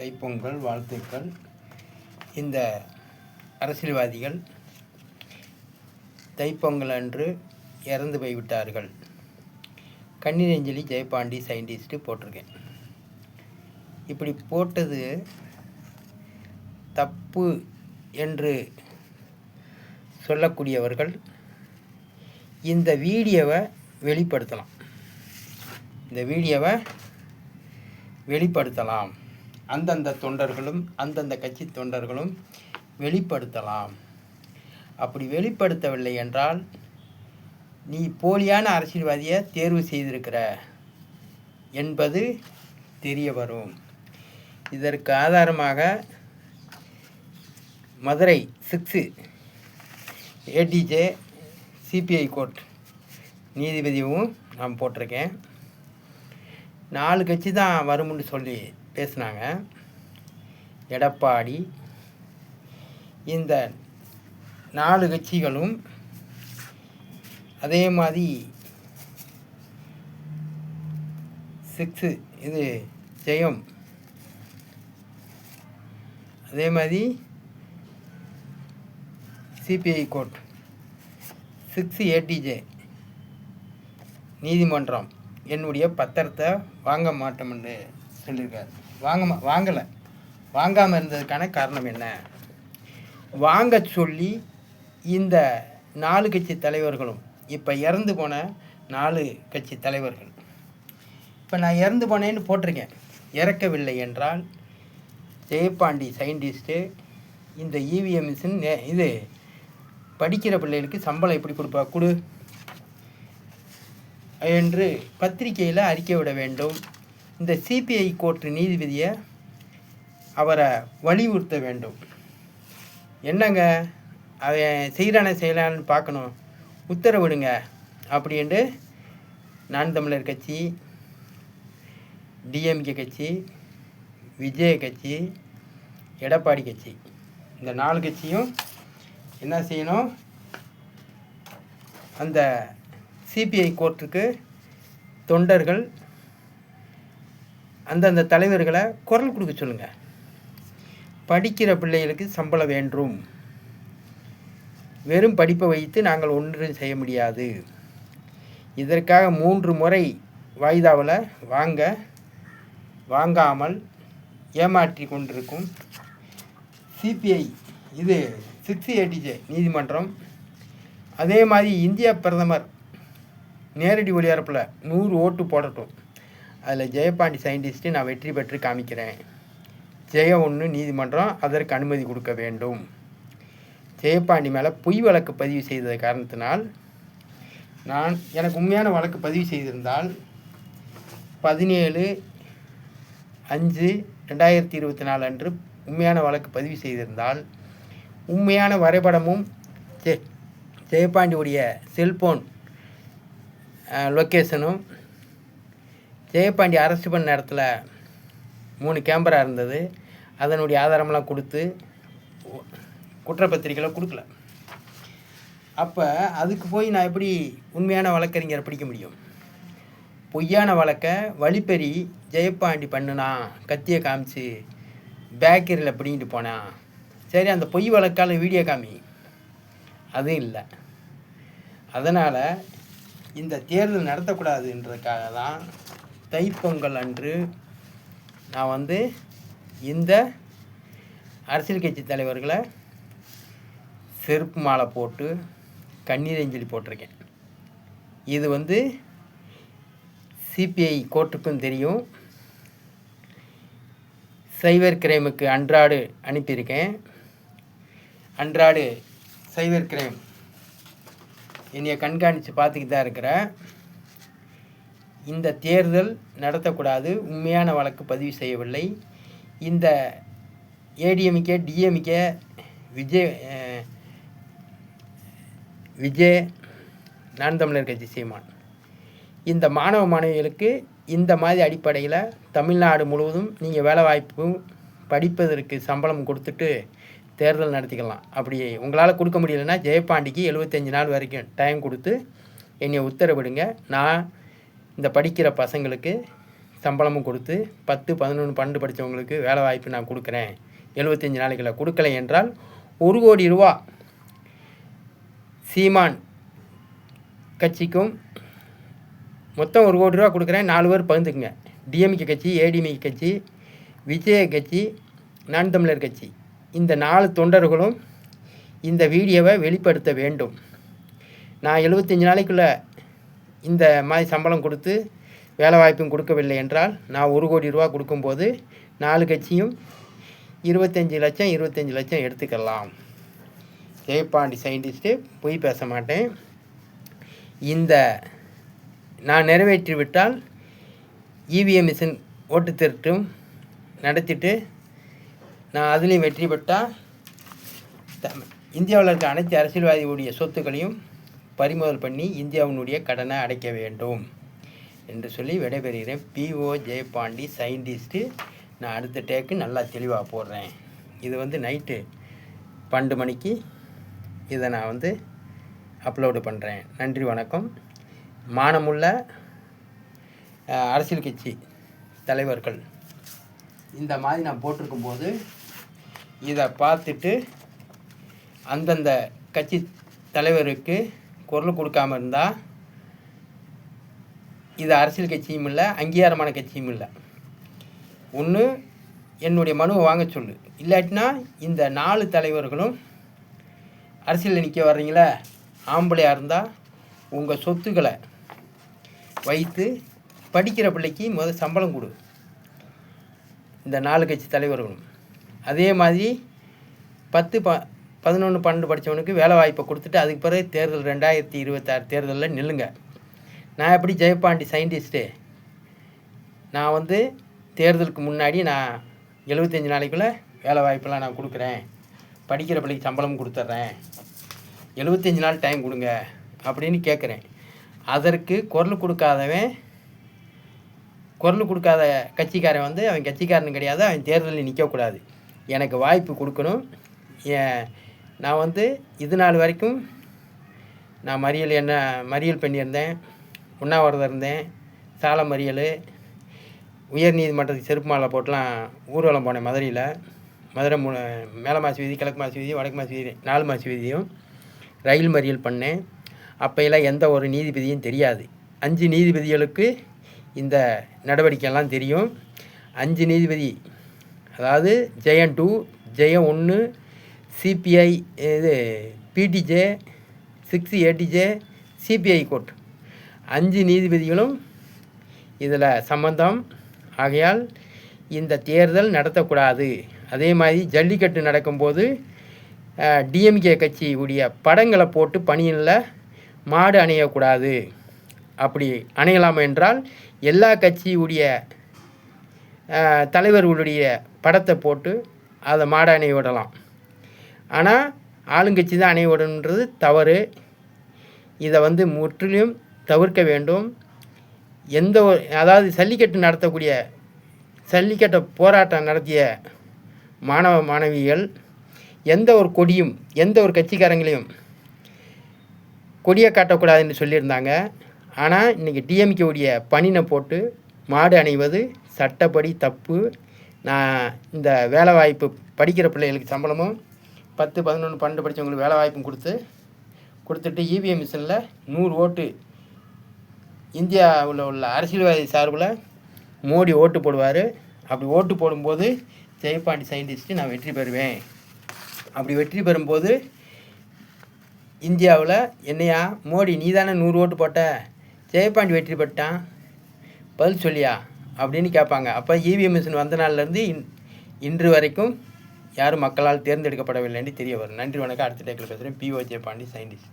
தைப்பொங்கல் வாழ்த்துக்கள். இந்த அரசியல்வாதிகள் தைப்பொங்கல் அன்று இறந்து போய்விட்டார்கள். கண்ணீரஞ்சலி ஜெயபாண்டி சயின்டிஸ்ட்டு போட்டிருக்கேன். இப்படி போட்டது தப்பு என்று சொல்லக்கூடியவர்கள் இந்த வீடியோவை வெளிப்படுத்தலாம். அந்தந்த தொண்டர்களும் அந்தந்த கட்சி தொண்டர்களும் வெளிப்படுத்தலாம். அப்படி வெளிப்படுத்தவில்லை என்றால் நீ போலியான அரசியல்வாதியை தேர்வு செய்திருக்கிற என்பது தெரிய வரும். இதற்கு ஆதாரமாக மதுரை 6 ஏடிஜே சிபிஐ கோர்ட் நீதிபதியும் நான் போட்டிருக்கேன். 4 கட்சி தான் வரும்னு சொல்லி பேசினாங்க. எடப்பாடி, இந்த 4 கட்சிகளும் அதே மாதிரி 6 இது ஜெயம், அதே மாதிரி சிபிஐ கோர்ட் 6 ஏடிஜே நீதிமன்றம் என்னுடைய பத்திரத்தை வாங்க மாட்டோம்னு சொல்லியிருக்காரு. வாங்காமல் இருந்ததுக்கான காரணம் என்ன? வாங்க சொல்லி இந்த 4 கட்சி தலைவர்களும், இப்போ இறந்து போன 4 கட்சி தலைவர்கள், இப்போ நான் இறந்து போனேன்னு போட்டிருக்கேன். இறக்கவில்லை என்றால் ஜெயபாண்டி சயின்டிஸ்ட்டு இந்த இவிஎம் மிஷின் இது படிக்கிற பிள்ளைகளுக்கு சம்பளம் எப்படி கொடு என்று பத்திரிகையில் அறிக்கை விட வேண்டும். இந்த சிபிஐ கோர்ட்டு நீதிபதியை அவரை வலியுறுத்த வேண்டும். என்னங்க அவன் செய்யலான்னு பார்க்கணும், உத்தரவிடுங்க அப்படின்ட்டு நான் தமிழர் கட்சி, டிஎம்கே கட்சி, விஜய் கட்சி, எடப்பாடி கட்சி, இந்த 4 கட்சியும் என்ன செய்யணும்? அந்த சிபிஐ கோர்ட்டுக்கு தொண்டர்கள் அந்தந்த தலைவர்களை குரல் கொடுக்க சொல்லுங்கள். படிக்கிற பிள்ளைகளுக்கு சம்பளம் வேண்டும். வெறும் படிப்பை வைத்து நாங்கள் ஒன்றும் செய்ய முடியாது. இதற்காக 3 முறை வாய்தாவில் வாங்காமல் ஏமாற்றி கொண்டிருக்கும் சிபிஐ இது 6 ஏடிஜே நீதிமன்றம். அதே மாதிரி இந்திய பிரதமர் நேரடி ஒளிபரப்பில் 100 ஓட்டு போடட்டும். அதில் ஜெயபாண்டி சயின்டிஸ்ட்டு நான் வெற்றி பெற்று காமிக்கிறேன். ஜெய 1 நீதிமன்றம் அதற்கு அனுமதி கொடுக்க வேண்டும். ஜெயபாண்டி மேலே பொய் வழக்கு பதிவு செய்த காரணத்தினால் எனக்கு உண்மையான வழக்கு பதிவு செய்திருந்தால் 17/5/2024 அன்று உண்மையான வழக்கு பதிவு செய்திருந்தால் உண்மையான வரைபடமும் ஜெயபாண்டியுடைய செல்ஃபோன் லொக்கேஷனும், ஜெயபாண்டி அரெஸ்ட் பண்ண இடத்துல 3 கேமரா இருந்தது, அதனுடைய ஆதாரமெல்லாம் கொடுத்து குற்றப்பத்திரிக்கையில் கொடுக்கல. அப்போ அதுக்கு போய் நான் எப்படி உண்மையான வழக்கறிஞரை பிடிக்க முடியும்? பொய்யான வழக்கை வழிப்பறி ஜெயபாண்டி பண்ணுனா, கத்தியை காமிச்சு பேக்கரியில் பிடிங்கிட்டு போனான். சரி, அந்த பொய் வழக்கால் வீடியோ காமி, அதுவும் இல்லை. அதனால் இந்த தேர்தல் நடத்தக்கூடாதுன்றதுக்காக தான் தைப்பொங்கல் அன்று நான் இந்த அரசியல் கட்சி தலைவர்களை செருப்பு மாலை போட்டு கண்ணீரஞ்சலி போட்டிருக்கேன். இது சிபிஐ கோர்ட்டுக்கும் தெரியும். சைபர் கிரைமுக்கு அன்றாடு அனுப்பியிருக்கேன். அன்றாடு சைபர் கிரைம் என்னைய கண்காணித்து பார்த்துக்கிட்டு தான் இருக்கிறேன். இந்த தேர்தல் நடத்தக்கூடாது, உண்மையான வழக்கு பதிவு செய்யவில்லை. இந்த ஏடிஎம்கே, டிஎம்கே, விஜய் நான் தமிழர் கட்சி சீமான், இந்த மாணவ மாணவிகளுக்கு இந்த மாதிரி அடிப்படையில் தமிழ்நாடு முழுவதும் நீங்கள் வேலை வாய்ப்பு படிப்பதற்கு சம்பளம் கொடுத்துட்டு தேர்தல் நடத்திக்கலாம். அப்படி உங்களால் கொடுக்க முடியலைன்னா ஜெயபாண்டிக்கு 75 நாள் வரைக்கும் டைம் கொடுத்து என்னை உத்தரவிடுங்க. நான் இந்த படிக்கிற பசங்களுக்கு சம்பளமும் கொடுத்து 10, 11, 12 படித்தவங்களுக்கு வேலை வாய்ப்பு நான் கொடுக்குறேன் 75 நாளைக்குள்ள கொடுக்கலை என்றால் 1 கோடி ரூபா சீமான் கட்சிக்கும் மொத்தம் 1 கோடி ரூபா கொடுக்குறேன், 4 பேர் பகிர்ந்துக்குங்க. டிஎம்கே கட்சி, ஏடிஎம்கே கட்சி, விஜய கட்சி, நான் தமிழர் கட்சி, இந்த 4 தொண்டர்களும் இந்த வீடியோவை வெளிப்படுத்த வேண்டும். நான் 75 நாளைக்குள்ளே இந்த மாதிரி சம்பளம் கொடுத்து வேலை வாய்ப்பும் கொடுக்கவில்லை என்றால் நான் 1 கோடி ரூபா கொடுக்கும்போது 4 கட்சியும் 25 லட்சம் 25 லட்சம் எடுத்துக்கலாம். ஜெயபாண்டி சயின்டிஸ்ட்டு பொய் பேச மாட்டேன். இந்த நான் நிறைவேற்றி விட்டால் இவிஎம் மிஷின் ஓட்டு திருட்டும் நடத்திட்டு நான் அதுலேயும் வெற்றி பெற்றால் இந்தியாவில் இருக்க அனைத்து அரசியல்வாதிகளுடைய சொத்துக்களையும் பறிமுதல் பண்ணி இந்தியாவினுடைய கடனை அடைக்க வேண்டும் என்று சொல்லி விடைபெறுகிறேன். P O Jeyapandi scientist. நான் அடுத்த டேக்கு நல்லா தெளிவாக போடுறேன். இது நைட்டு 12 மணிக்கு இதை நான் அப்லோடு பண்ணுறேன். நன்றி, வணக்கம். மானமுள்ள அரசியல் கட்சி தலைவர்கள் இந்த மாதிரி நான் போட்டிருக்கும்போது இதை பார்த்துட்டு அந்தந்த கட்சி தலைவருக்கு குரல் கொடுக்காமல் இருந்தால் இது அரசியல் கட்சியும் இல்லை, அங்கீகாரமான கட்சியும் இல்லை. ஒன்று என்னுடைய மனுவை வாங்க சொல்லு, இல்லாட்டினா இந்த 4 தலைவர்களும் அரசியலில் நிற்க வர்றீங்களே, ஆம்பளையாக இருந்தால் உங்கள் சொத்துக்களை வைத்து படிக்கிற பிள்ளைக்கு முதல் சம்பளம் கொடு. இந்த 4 கட்சி தலைவர்களும் அதே மாதிரி 10, 11, 12 படித்தவனுக்கு வேலை வாய்ப்பை கொடுத்துட்டு அதுக்கு பிறகு தேர்தல் 2026 தேர்தலில் நில்லுங்க. நான் எப்படி ஜெயபாண்டி சயின்டிஸ்ட்டு நான் தேர்தலுக்கு முன்னாடி நான் 75 நாளைக்குள்ளே வேலை வாய்ப்பெல்லாம் நான் கொடுக்குறேன், படிக்கிற பிள்ளைக்கு சம்பளம் கொடுத்துட்றேன், 75 நாள் டைம் கொடுங்க அப்படின்னு கேட்குறேன். அதற்கு குரல் கொடுக்காத கட்சிக்காரன் அவன் கட்சிக்காரன் கிடையாது, அவன் தேர்தலில் நிற்கக்கூடாது. எனக்கு வாய்ப்பு கொடுக்கணும். நான் இது நாள் வரைக்கும் நான் மறியல் பண்ணியிருந்தேன், உண்ணாவிரதம் இருந்தேன், சாலை மறியல், உயர் நீதிமன்றத்துக்கு செருப்பு மாலை போட்டுலாம் ஊர்வலம் போனேன். மதுரை மேல மாசி வீதி, கிழக்கு மாசி வீதி, வடக்கு மாசி வீதி, 4 மாசி வீதியும் ரயில் மறியல் பண்ணேன். அப்போயெல்லாம் எந்த ஒரு நீதிபதியும் தெரியாது. 5 நீதிபதிகளுக்கு இந்த நடவடிக்கையெல்லாம் தெரியும். 5 நீதிபதி, அதாவது ஜெயம் 2, ஜெயம் 1, சிபிஐ, பிடிஜே, 6 ஏடிஜே, சிபிஐ கோர்ட், 5 நீதிபதிகளும் இதில் சம்பந்தம். ஆகையால் இந்த தேர்தல் நடத்தக்கூடாது. அதே மாதிரி ஜல்லிக்கட்டு நடக்கும்போது டிஎம்கே கட்சியுடைய படங்களை போட்டு பணியில் மாடு அணையக்கூடாது. அப்படி அணையலாம் என்றால் எல்லா கட்சியுடைய தலைவர்களுடைய படத்தை போட்டு அதை மாடு அணைய விடலாம். ஆனால் ஆளுங்கட்சி தான் அணைய விடணுன்றது தவறு. இதை முற்றிலும் தவிர்க்க வேண்டும். அதாவது ஜல்லிக்கட்டு போராட்டம் நடத்திய மாணவ மாணவிகள் எந்த ஒரு கொடியும் எந்த ஒரு கட்சிக்காரங்களையும் கொடியை காட்டக்கூடாதுன்னு சொல்லியிருந்தாங்க. ஆனால் இன்றைக்கி டிஎம்கேவுடைய பணினை போட்டு மாடு அணைவது சட்டப்படி தப்பு. நான் இந்த வேலை வாய்ப்பு படிக்கிற பிள்ளைகளுக்கு சம்பளமும் 10, 11, 12 படித்தவங்களுக்கு வேலை வாய்ப்பும் கொடுத்துட்டு இவிஎம் மிஷினில் 100 ஓட்டு இந்தியாவில் உள்ள அரசியல்வாதி சார்பில் மோடி ஓட்டு போடுவார். அப்படி ஓட்டு போடும்போது ஜெயபாண்டி சயின்டிஸ்ட்டு நான் வெற்றி பெறுவேன். அப்படி வெற்றி பெறும்போது இந்தியாவில் என்னையா மோடி நீ தானே 100 ஓட்டு போட்ட, ஜெயபாண்டி வெற்றி பெற்றான், பதில் சொல்லியா அப்படின்னு கேட்பாங்க. அப்போ இவிஎம் மிஷின் வந்த நாள்லேருந்து இன்று வரைக்கும் யாரும் மக்களால் தேர்ந்தெடுக்கப்படவில்லை என்று தெரிய வரும். நன்றி, வணக்கம். அடுத்த டேக்கில் பேசுகிறேன். P O Jeyapandi scientist.